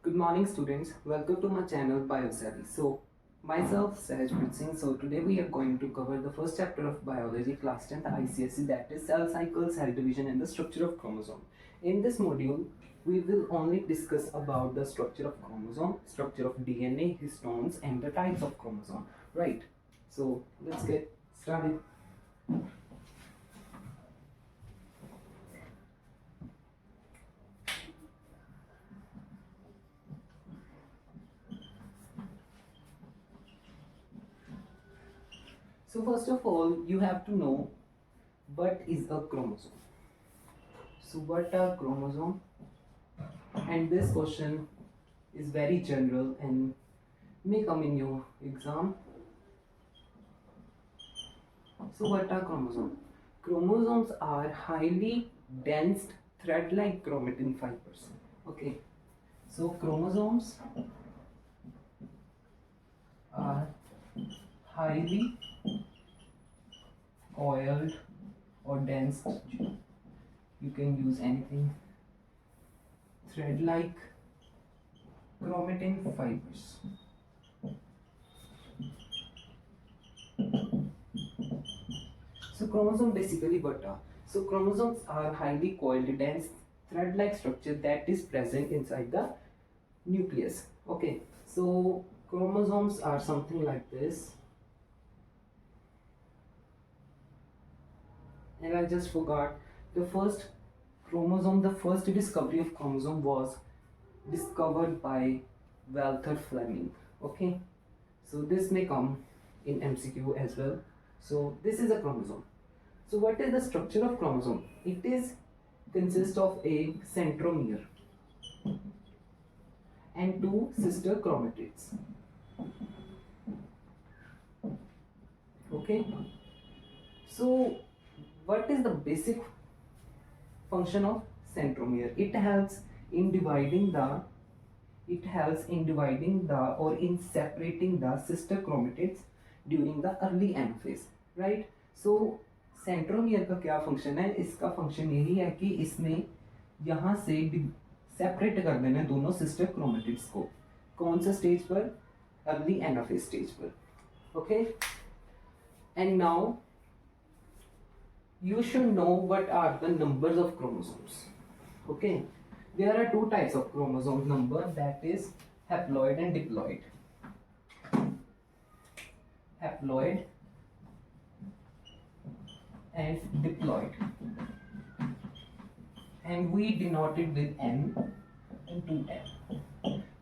Good morning, students. Welcome to my channel BioSavvy. Myself Sahajpreet Singh. Today we are going to cover the first chapter of biology, class 10th ICSE, that is cell cycle, cell division, and the structure of chromosome. In this module, we will only discuss about the structure of chromosome, structure of DNA, histones, and the types of chromosome. Right. So let's get started. So first of all, you have to know what is a chromosome. So what are chromosome? And this question is very general and may come in your exam. So what are chromosomes? Chromosomes are highly dense thread-like chromatin fibers. Okay. So chromosomes are highly coiled or dense. You can use anything. Thread-like chromatin fibers. So chromosome basically what are? So chromosomes are highly coiled, dense, thread-like structure that is present inside the nucleus. Okay, so chromosomes are something like this. And I just forgot the first chromosome, the first discovery of chromosome was discovered by Walther Fleming. Okay, so this may come in MCQ as well. So this is a chromosome. So what is the structure of chromosome? It is consists of a centromere and two sister chromatids. Okay. So what is the basic function of centromere? It helps in dividing the or in separating the sister chromatids during the early anaphase, right? So centromere का क्या function है? इसका function यही है कि इसने यहाँ से सेपरेट कर देना दोनों सिस्टर क्रोमेटिड्स को. कौन सा स्टेज पर? अर्ली एनाफेज स्टेज पर. Okay, and now you should know what are the numbers of chromosomes. Okay, there are two types of chromosome number, that is haploid and diploid. Haploid and diploid, and we denote it with N and 2N.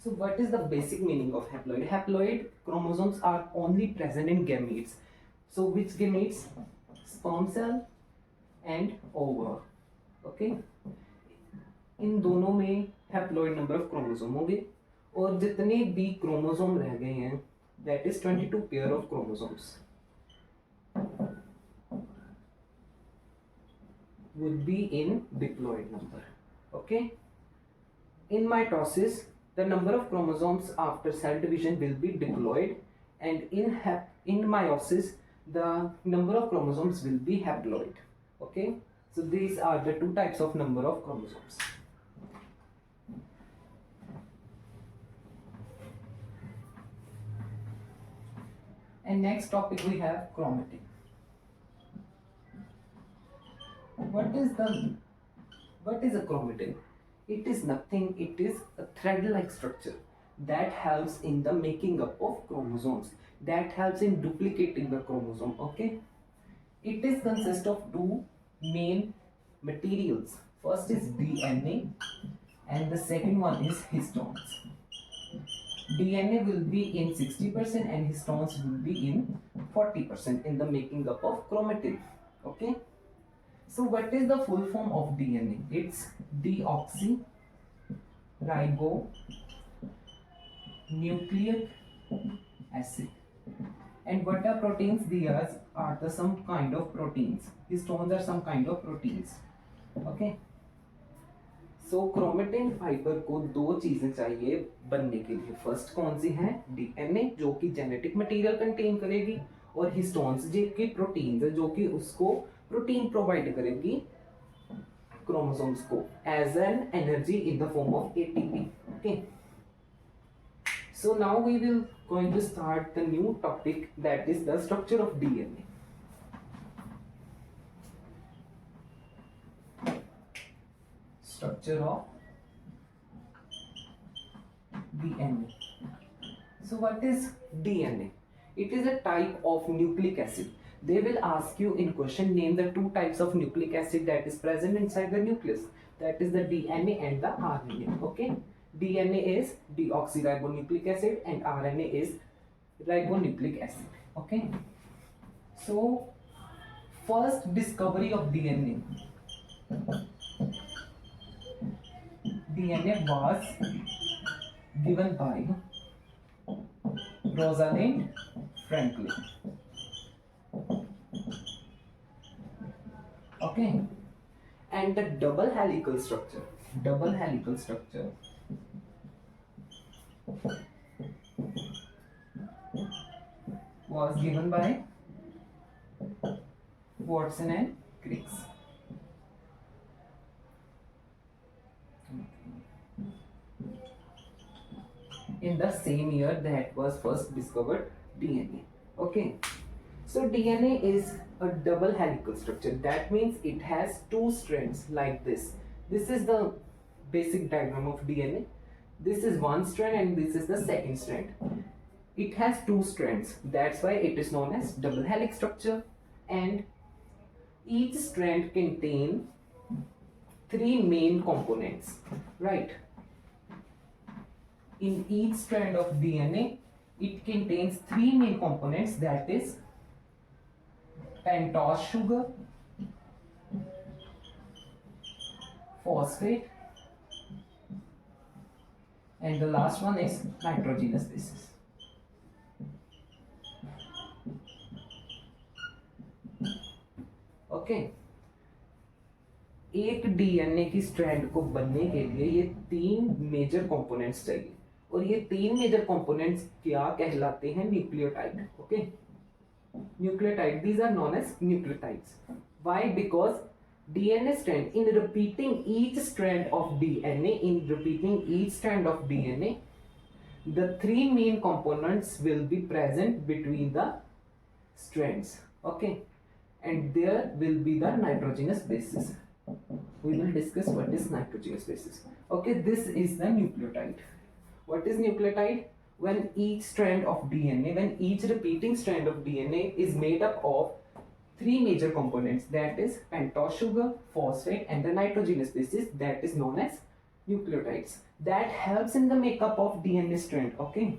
So what is the basic meaning of haploid? Haploid chromosomes are only present in gametes. So which gametes? Sperm cell and ova. Okay, इन दोनों में haploid number of chromosome होंगे और जितने भी chromosome रह गए हैं that is 22 pair of chromosomes would be in diploid number. Okay, in mitosis the number of chromosomes after cell division will be diploid, and in meiosis the number of chromosomes will be haploid. Okay, so these are the two types of number of chromosomes. And next topic we have chromatin. What is a chromatin? It is nothing, it is a thread-like structure that helps in the making up of chromosomes, that helps in duplicating the chromosome. Okay, it is consist of two main materials. First is DNA and the second one is histones. DNA will be in 60% and histones will be in 40% in the making up of chromatin. Okay, so what is the full form of DNA? It's deoxyribonucleic acid. And what are proteins? These are some kind of proteins. Histones are some kind of proteins. Okay. So chromatin fiber को दो चीजें चाहिए बनने के लिए. First कौन सी है? DNA, जो कि जेनेटिक मटेरियल कंटेन करेगी, और हिस्टोन्स जो कि प्रोटीन्स है जो कि उसको प्रोटीन प्रोवाइड करेगी क्रोमोसोम्स को as an energy in the form of ATP. Okay, So now we will going to start the new topic, that is the structure of DNA. Structure of DNA. So what is DNA? It is a type of nucleic acid. They will ask you in question, name the two types of nucleic acid that is present inside the nucleus. That is the DNA and the RNA. Okay. DNA is deoxyribonucleic acid and RNA is ribonucleic acid. Okay. So first discovery of DNA. DNA was given by Rosalind Franklin. Okay. And the double helical structure was given by Watson and Crick. In the same year that was first discovered DNA. Okay. So DNA is a double helical structure. That means it has two strands like this. This is the basic diagram of DNA. This is one strand and this is the second strand. It has two strands. That's why it is known as double helix structure. And each strand contains three main components, right? In each strand of DNA, it contains three main components, that is pentose sugar, phosphate, and the last one is nitrogenous bases. Okay एक DNA की strand को बनने के लिए ये तीन major components चाहिए और ये तीन मेजर कंपोनेंट्स क्या कहलाते हैं? Nucleotide. Okay, nucleotide, these are known as nucleotides. Why? Because DNA strand, in repeating each strand of DNA, the three main components will be present between the strands. Okay, and there will be the nitrogenous bases. We will discuss what is nitrogenous bases. Okay, this is the nucleotide. What is nucleotide? When each repeating strand of DNA is made up of three major components, that is pentose sugar, phosphate, and the nitrogenous bases, that is known as nucleotides. That helps in the makeup of DNA strand. Okay.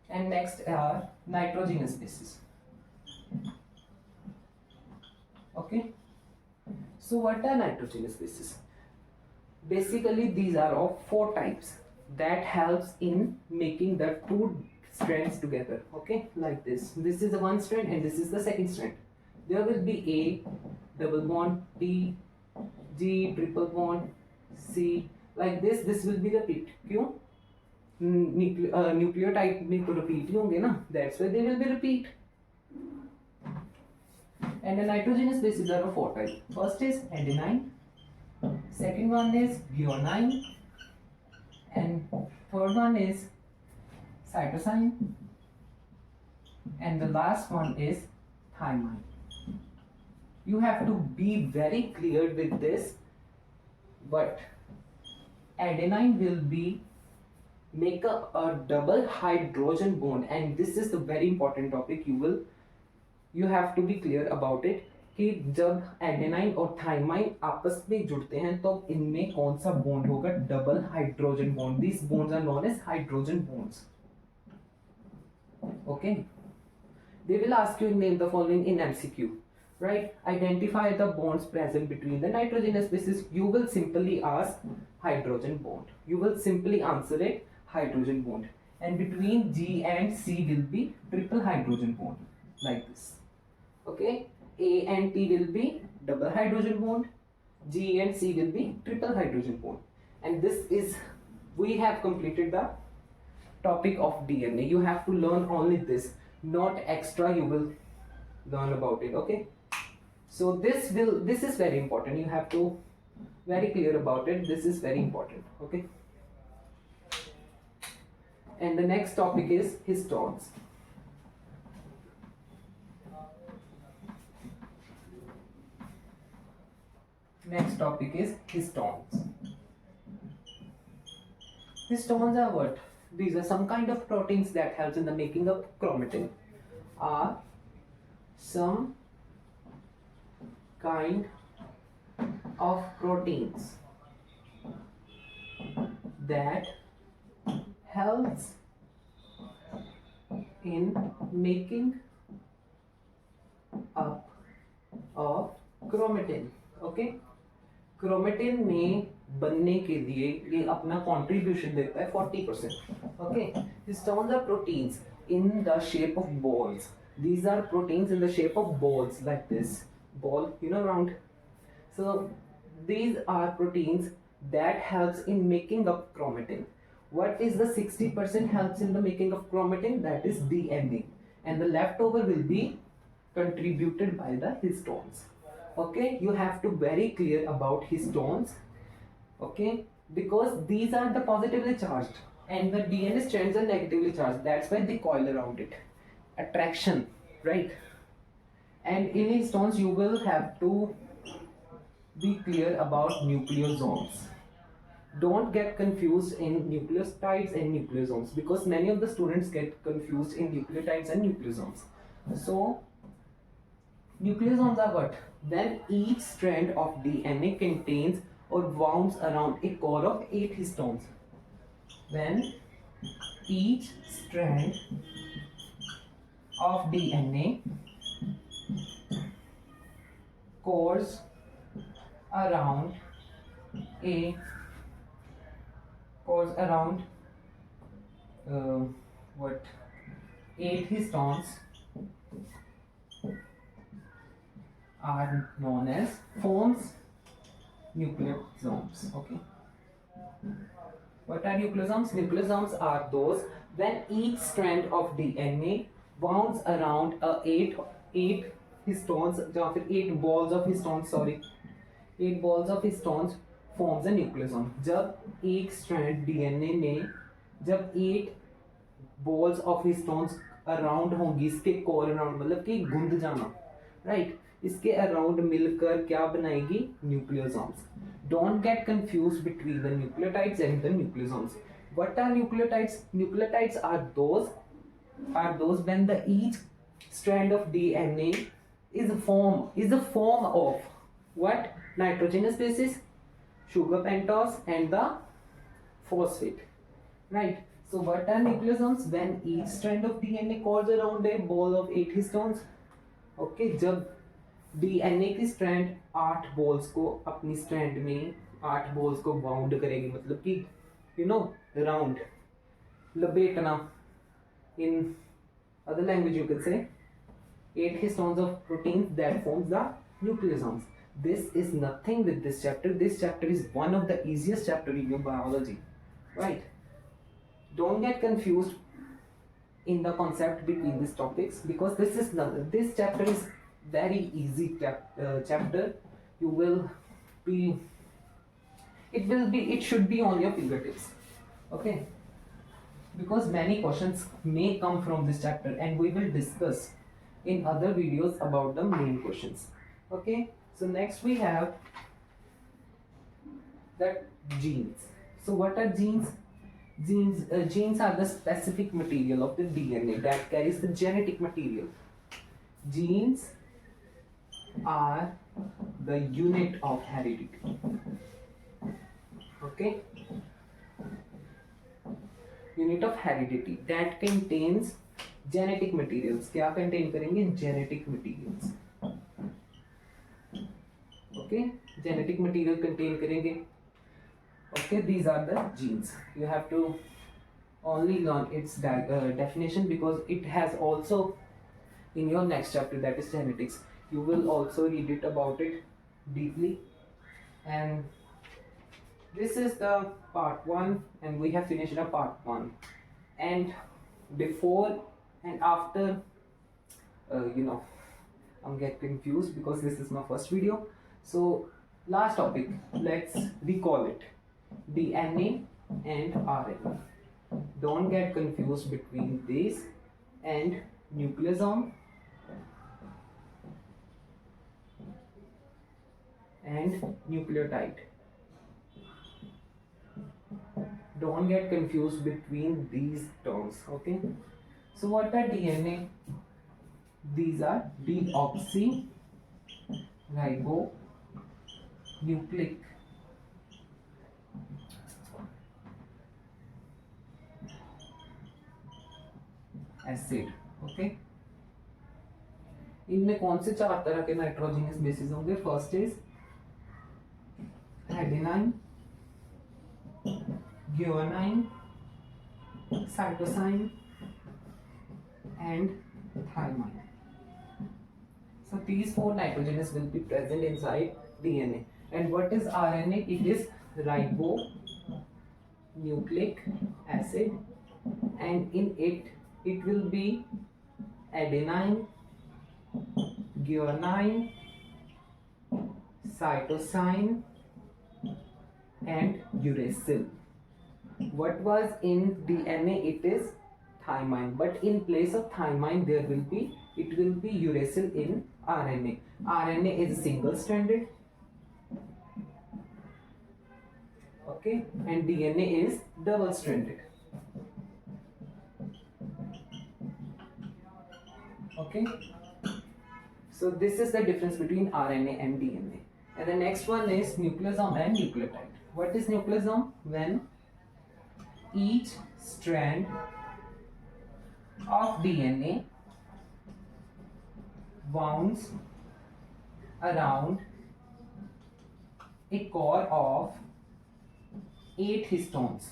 And next are nitrogenous bases. Okay. So what are nitrogenous bases? Basically, these are of four types that helps in making the two strands together. Okay, like this. This is the one strand and this is the second strand. There will be A, double bond, T, G, triple bond, C. Like this. This will be repeat. क्यों? Nucleotide में तो repeat ही होंगे ना. That's why they will be repeat. And the nitrogenous bases are of four types. First is adenine, second one is guanine, and third one is cytosine, and the last one is thymine. You have to be very clear with this, but adenine will be make up a double hydrogen bond, and this is the very important topic. You have to be clear about it कि जब adenine और thymine आपस में जुड़ते हैं तो इनमें कौन सा बॉन्ड होगा? Double hydrogen bond. These bonds are known as hydrogen bonds. Okay. They will ask you name the following in MCQ. Right? Identify the bonds present between the nitrogenous bases. You will simply ask hydrogen bond. You will simply answer it hydrogen bond. And between G and C will be triple hydrogen bond. Like this. Okay, A and T will be double hydrogen bond, G and C will be triple hydrogen bond. And this is, we have completed the topic of DNA. You have to learn only this, not extra you will learn about it. Okay, so this is very important. You have to Very clear about it. This is very important. Okay. And the next topic is histones. Next topic is histones. Histones are what? These are some kind of proteins that helps in the making of chromatin. Are some kind of proteins that helps in making up of chromatin. Okay, chromatin में बनने के लिए ये अपना contribution देता है 40%. Okay, histones are proteins in the shape of balls. These are proteins in the shape of balls like this ball, round. So these are proteins that helps in making up chromatin. What is the 60% helps in the making of chromatin? That is DNA, and the leftover will be contributed by the histones. Okay, you have to very clear about histones. Okay, because these are the positively charged and the DNA strands are negatively charged. That's why they coil around it. Attraction, right? And in histones you will have to be clear about nucleosomes. Don't get confused in nucleotides and nucleosomes, because many of the students get confused in nucleotides and nucleosomes. So nucleosomes are what? When each strand of DNA contains or wounds around a core of 8 histones. When each strand of DNA cores around a cores around what 8 histones are known as forms nucleosomes. Okay, what are nucleosomes? Nucleosomes are those when each strand of DNA wounds around a 8 histones या फिर 8 balls of histones, sorry, 8 balls of histones forms a nucleosome. जब एक strand DNA में जब 8 balls of histones around होंगी, इसके core around मतलब कि गुंद जाना, right? इसके अराउंड मिलकर क्या बनाएगी? Nucleosomes. Don't get confuse between the nucleotides and the nucleosomes. What are nucleotides? Nucleotides are those when the each strand of DNA is a form of what? Nitrogenous bases, sugar pentose and the phosphate, right? So what are nucleosomes? When each strand of DNA cores around a ball of 8 histones. Okay, जब DNA की strand 8 balls को अपनी strand में 8 balls को bound करेगी, मतलब कि round लपेटना. In other language you can say 8 histones of proteins that forms the nucleosomes. This is nothing with this chapter. This chapter is one of the easiest chapter in your biology, right? Don't get confused in the concept between these topics, because this chapter is very easy chapter. You will be it should be on your fingertips. Okay, because many questions may come from this chapter and we will discuss in other videos about the main questions. Okay, so next we have that genes. So what are genes? Genes are the specific material of the DNA that carries the genetic material. Genes are the unit of heredity. Okay, unit of heredity that contains genetic materials. क्या contain करेंगे? Genetic materials. Okay, genetic material contain करेंगे. Okay, these are the genes. You have to only learn its definition, because it has also in your next chapter, that is genetics. You will also read it about it deeply. And this is the part 1, and we have finished the part 1. And before and after, I'm getting confused because this is my first video. So Last topic, let's recall it. DNA and RNA. Don't get confused between this and nucleosome and nucleotide. Don't get confused between these terms. Okay, so what are DNA? These are deoxyribonucleic acid. Okay, इनमें कौन से चार तरह के nitrogenous bases होंगे? First is adenine, guanine, cytosine and thymine. So these four nitrogenous will be present inside DNA. And what is RNA? It is ribonucleic acid, and in it will be adenine, guanine, cytosine and uracil. What was in DNA? It is thymine, but in place of thymine it will be uracil in RNA. RNA is single stranded, okay, and DNA is double stranded. Okay, so this is the difference between RNA and DNA. And the next one is nucleosome and nucleotide. What is nucleosome? When each strand of DNA wounds around a core of 8 histones,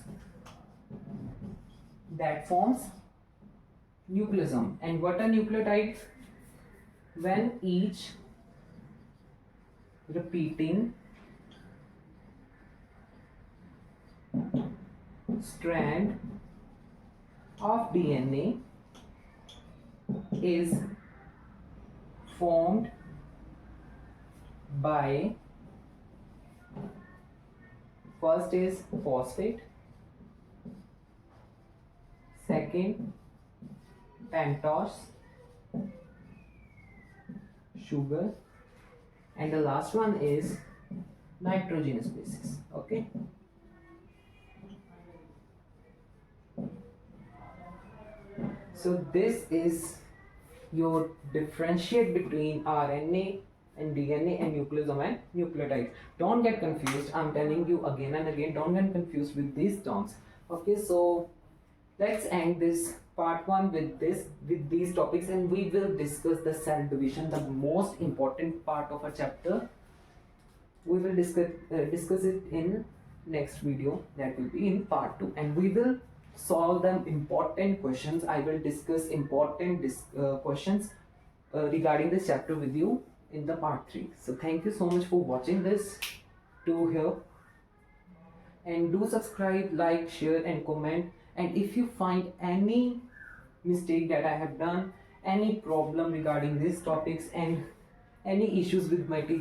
that forms nucleosome. And what are nucleotides? When each repeating strand of DNA is formed by, first is phosphate, second pentose, sugar, and the last one is nitrogenous bases. Okay, so this is your differentiate between RNA and DNA and nucleosome and nucleotide. Don't get confused. I'm telling you again and again, don't get confused with these terms. Okay, so let's end this part 1 with these topics, and we will discuss the cell division, the most important part of a chapter. We will discuss it in next video, that will be in part 2, and we will solve them important questions. I will discuss important questions regarding this chapter with you in the part 3. So thank you so much for watching this to here, and do subscribe, like, share and comment. And if you find any mistake that I have done, any problem regarding these topics, and any issues with my teaching,